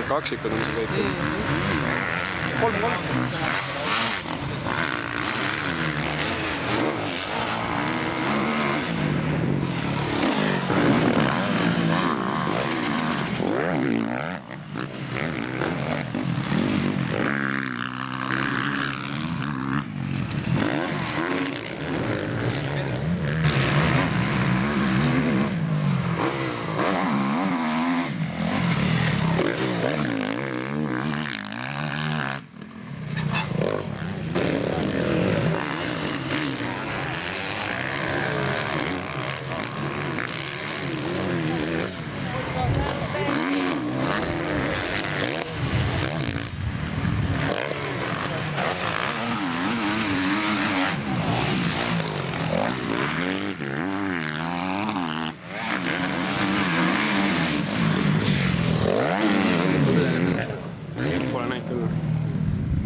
kaksikud on see kõik. 3-3.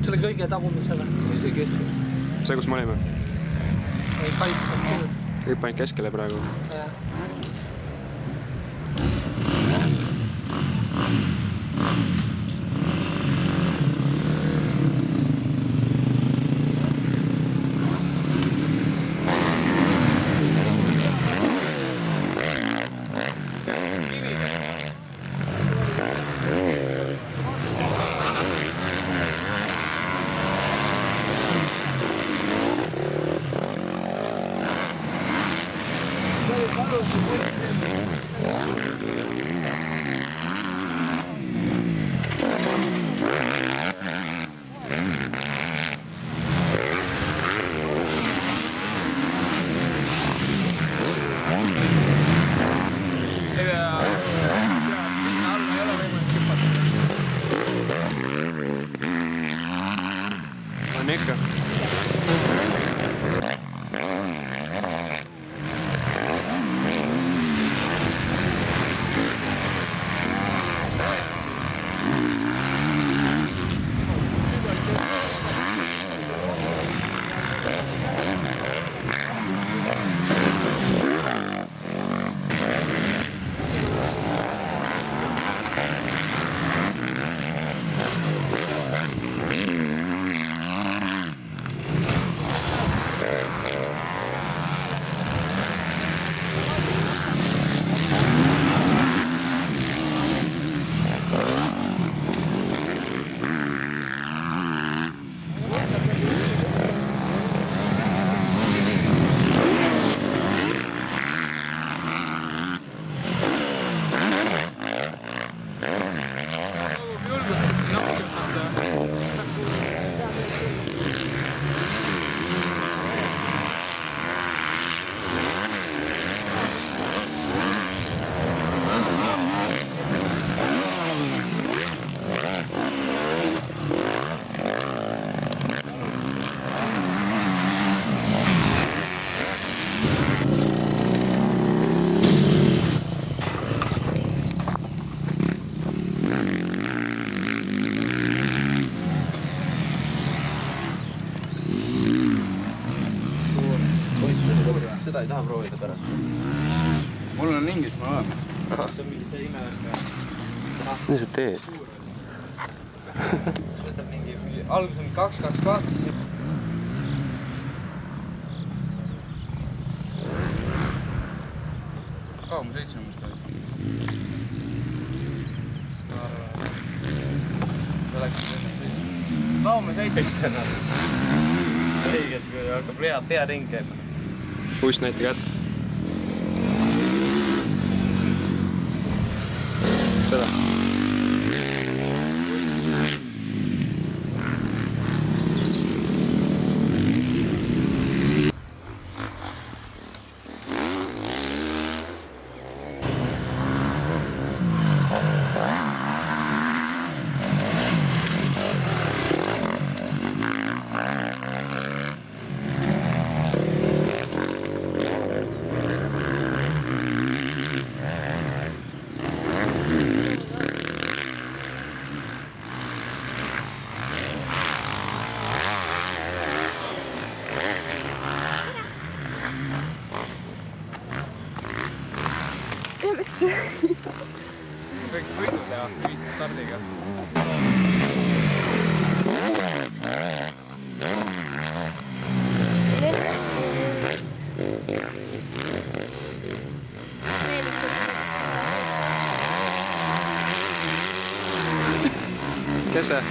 Selle kõige tagumisele. See keskel. See, kus me olime? Ei paistab küll. Kõik panid keskele praegu. Jah. On ikka. Seda ei taha proovida pärast. Mul on Ingis, ma olen. See on mingi see imevärk. Mis sa teed? Võtab mingi, algus on 222. Kaua ma 7 umbes käid? See läks kaua me 7? Õigelt, kui hakkab pea ring käima. Puss näite kätt. Seda. võiks võidu teha ühise stardiga. Kes see?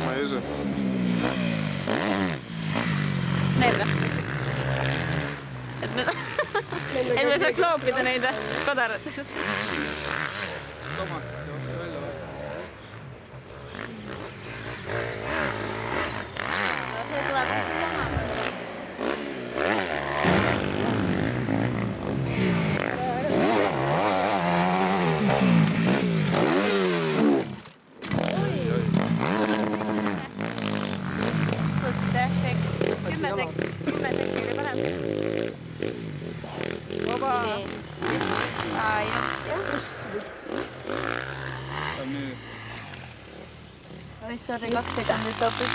Ma ei usu. Need või? Et me saaks loopida neid kodarates. Tomakat ja vastu välja või? See tuleb sama. Kümme sekki oli parem. Oba. Ai. Ta on nüüd. Oi, sorry, 2 sekundit hoopis.